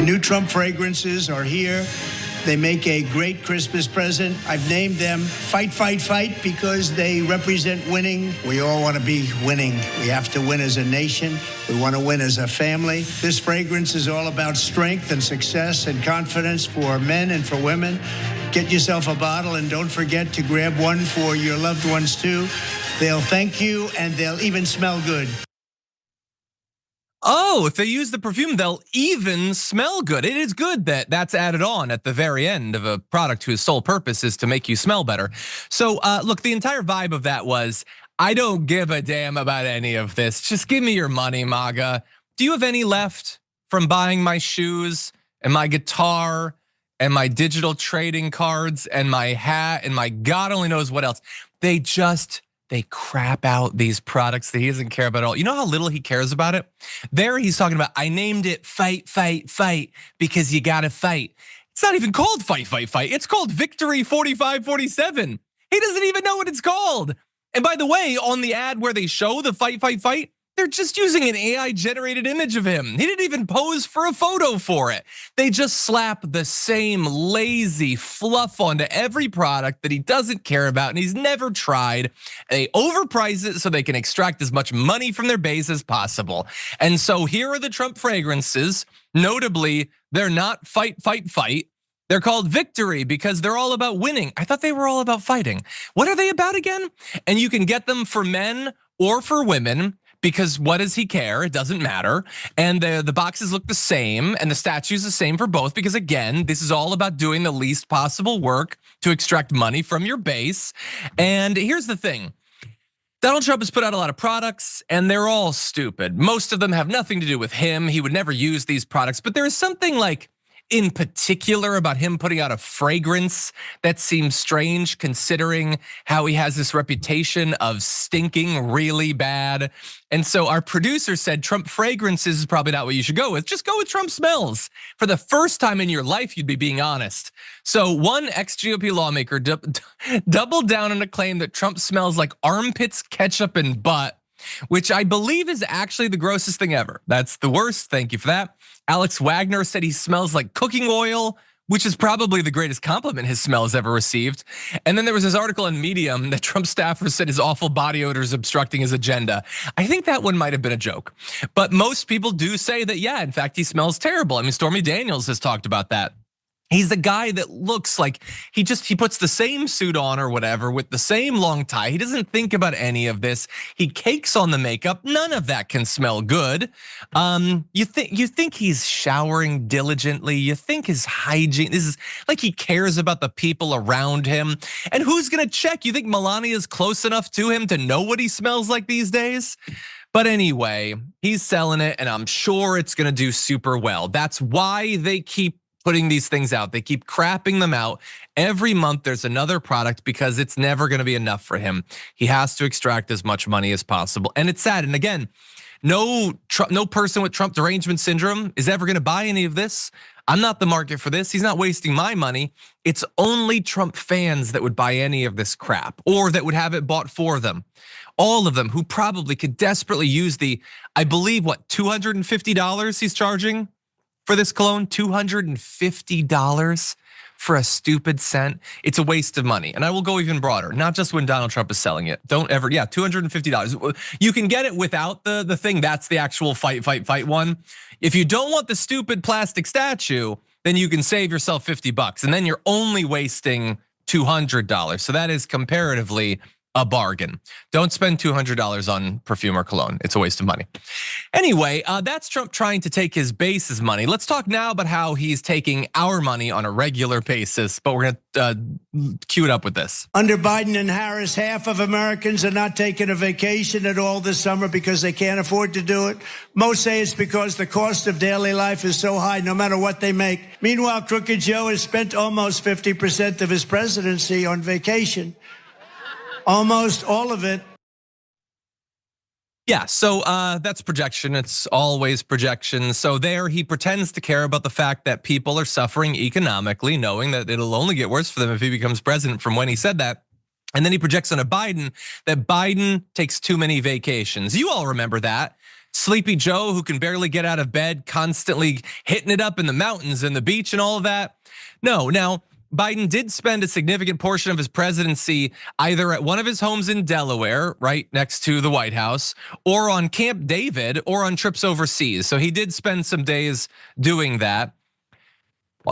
New Trump fragrances are here. They make a great Christmas present. I've named them Fight, Fight, Fight because they represent winning. We all want to be winning. We have to win as a nation. We want to win as a family. This fragrance is all about strength and success and confidence for men and for women. Get yourself a bottle and don't forget to grab one for your loved ones too. They'll thank you and they'll even smell good. Oh, if they use the perfume, they'll even smell good. It is good that that's added on at the very end of a product whose sole purpose is to make you smell better. So look, the entire vibe of that was, I don't give a damn about any of this. Just give me your money, MAGA. Do you have any left from buying my shoes and my guitar and my digital trading cards and my hat and my God only knows what else? They crap out these products that he doesn't care about at all. You know how little he cares about it? There he's talking about, I named it Fight, Fight, Fight because you gotta fight. It's not even called Fight, Fight, Fight. It's called Victory 45-47. He doesn't even know what it's called. And by the way, on the ad where they show the Fight, Fight, Fight, they're just using an AI generated image of him. He didn't even pose for a photo for it. They just slap the same lazy fluff onto every product that he doesn't care about and he's never tried. They overprice it so they can extract as much money from their base as possible. And so here are the Trump fragrances. Notably, they're not Fight, Fight, Fight. They're called Victory because they're all about winning. I thought they were all about fighting. What are they about again? And you can get them for men or for women. Because what does he care? It doesn't matter. And the boxes look the same and the statue's the same for both because again, this is all about doing the least possible work to extract money from your base. And here's the thing. Donald Trump has put out a lot of products and they're all stupid. Most of them have nothing to do with him. He would never use these products, but there is something like in particular about him putting out a fragrance that seems strange considering how he has this reputation of stinking really bad. And so our producer said Trump fragrances is probably not what you should go with. Just go with Trump smells. For the first time in your life, you'd be being honest. So one ex-GOP lawmaker doubled down on a claim that Trump smells like armpits, ketchup, and butt, which I believe is actually the grossest thing ever. That's the worst, thank you for that. Alex Wagner said he smells like cooking oil, which is probably the greatest compliment his smell has ever received. And then there was this article in Medium that Trump staffers said his awful body odor is obstructing his agenda. I think that one might have been a joke. But most people do say that, yeah, in fact, he smells terrible. I mean, Stormy Daniels has talked about that. He's the guy that looks like he puts the same suit on or whatever with the same long tie. He doesn't think about any of this. He cakes on the makeup. None of that can smell good. You think he's showering diligently. You think his hygiene, this is like he cares about the people around him. And who's gonna check? You think Melania's close enough to him to know what he smells like these days? But anyway, he's selling it and I'm sure it's gonna do super well. That's why they keep putting these things out. They keep crapping them out. Every month there's another product because it's never gonna be enough for him. He has to extract as much money as possible. And it's sad, and again, no person with Trump derangement syndrome is ever gonna buy any of this. I'm not the market for this. He's not wasting my money. It's only Trump fans that would buy any of this crap or that would have it bought for them. All of them who probably could desperately use the, I believe what, $250 he's charging for this cologne, $250 for a stupid scent. It's a waste of money. And I will go even broader, not just when Donald Trump is selling it. Don't ever, yeah, $250. You can get it without the thing. That's the actual fight one. If you don't want the stupid plastic statue, then you can save yourself $50 and then you're only wasting $200. So that is comparatively a bargain. Don't spend $200 on perfume or cologne. It's a waste of money. Anyway, that's Trump trying to take his base's money. Let's talk now about how he's taking our money on a regular basis, but we're gonna cue it up with this. Under Biden and Harris, half of Americans are not taking a vacation at all this summer because they can't afford to do it. Most say it's because the cost of daily life is so high no matter what they make. Meanwhile, Crooked Joe has spent almost 50% of his presidency on vacation. Almost all of it. Yeah, so that's projection. It's always projection. So there he pretends to care about the fact that people are suffering economically, knowing that it'll only get worse for them if he becomes president from when he said that. And then he projects on a Biden that Biden takes too many vacations. You all remember that. Sleepy Joe who can barely get out of bed, constantly hitting it up in the mountains and the beach and all of that. No, now Biden did spend a significant portion of his presidency either at one of his homes in Delaware, right next to the White House, or on Camp David, or on trips overseas. So he did spend some days doing that.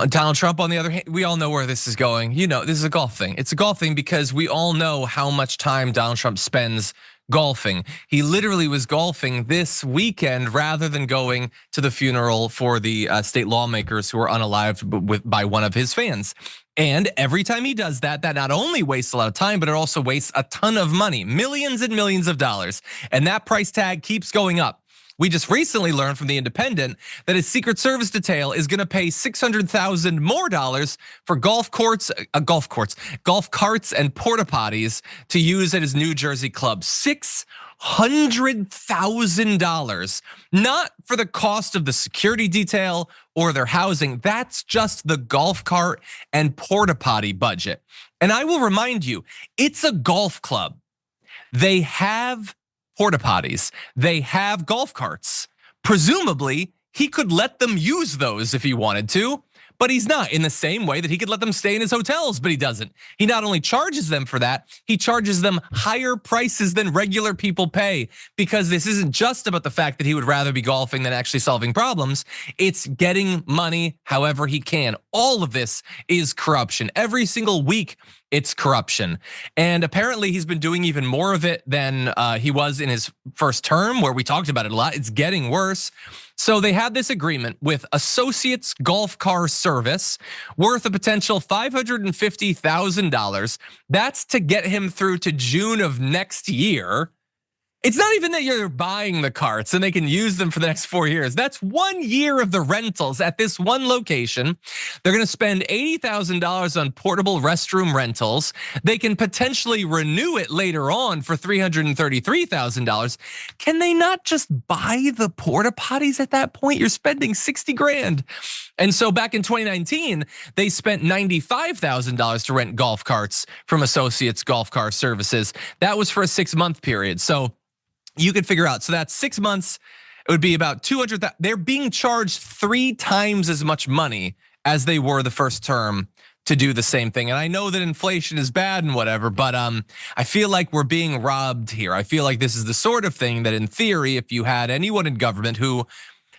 Donald Trump, on the other hand, we all know where this is going. You know, this is a golf thing. It's a golf thing because we all know how much time Donald Trump spends golfing. He literally was golfing this weekend rather than going to the funeral for the state lawmakers who were unalived by one of his fans. And every time he does that, that not only wastes a lot of time, but it also wastes a ton of money, millions and millions of dollars. And that price tag keeps going up. We just recently learned from The Independent that his Secret Service detail is gonna pay $600,000 more for golf carts and porta potties to use at his New Jersey club. $600,000, not for the cost of the security detail or their housing. That's just the golf cart and porta potty budget. And I will remind you, it's a golf club. They have porta potties, they have golf carts. Presumably, he could let them use those if he wanted to, but he's not, in the same way that he could let them stay in his hotels, but he doesn't. He not only charges them for that, he charges them higher prices than regular people pay, because this isn't just about the fact that he would rather be golfing than actually solving problems. It's getting money however he can. All of this is corruption. Every single week, it's corruption. And apparently he's been doing even more of it than he was in his first term, where we talked about it a lot. It's getting worse. So they had this agreement with Associates Golf Car Service worth a potential $550,000. That's to get him through to June of next year. It's not even that you're buying the carts and they can use them for the next 4 years. That's 1 year of the rentals at this one location. They're gonna spend $80,000 on portable restroom rentals. They can potentially renew it later on for $333,000. Can they not just buy the porta potties at that point? You're spending 60 grand. And so back in 2019, they spent $95,000 to rent golf carts from Associates Golf Car Services. That was for a 6-month period. So you could figure out, so that's 6 months, it would be about 200,000. They're being charged 3 times as much money as they were the first term to do the same thing. And I know that inflation is bad and whatever, but I feel like we're being robbed here. I feel like this is the sort of thing that in theory, if you had anyone in government who,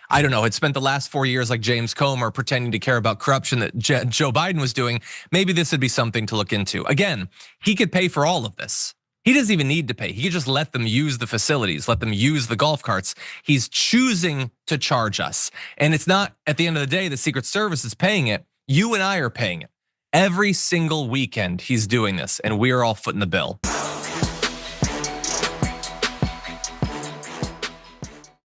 I don't know, had spent the last 4 years like James Comer pretending to care about corruption that Joe Biden was doing, maybe this would be something to look into. Again, he could pay for all of this. He doesn't even need to pay. He could just let them use the facilities, let them use the golf carts. He's choosing to charge us. And it's not, at the end of the day, the Secret Service is paying it. You and I are paying it. Every single weekend he's doing this, and we are all footing the bill.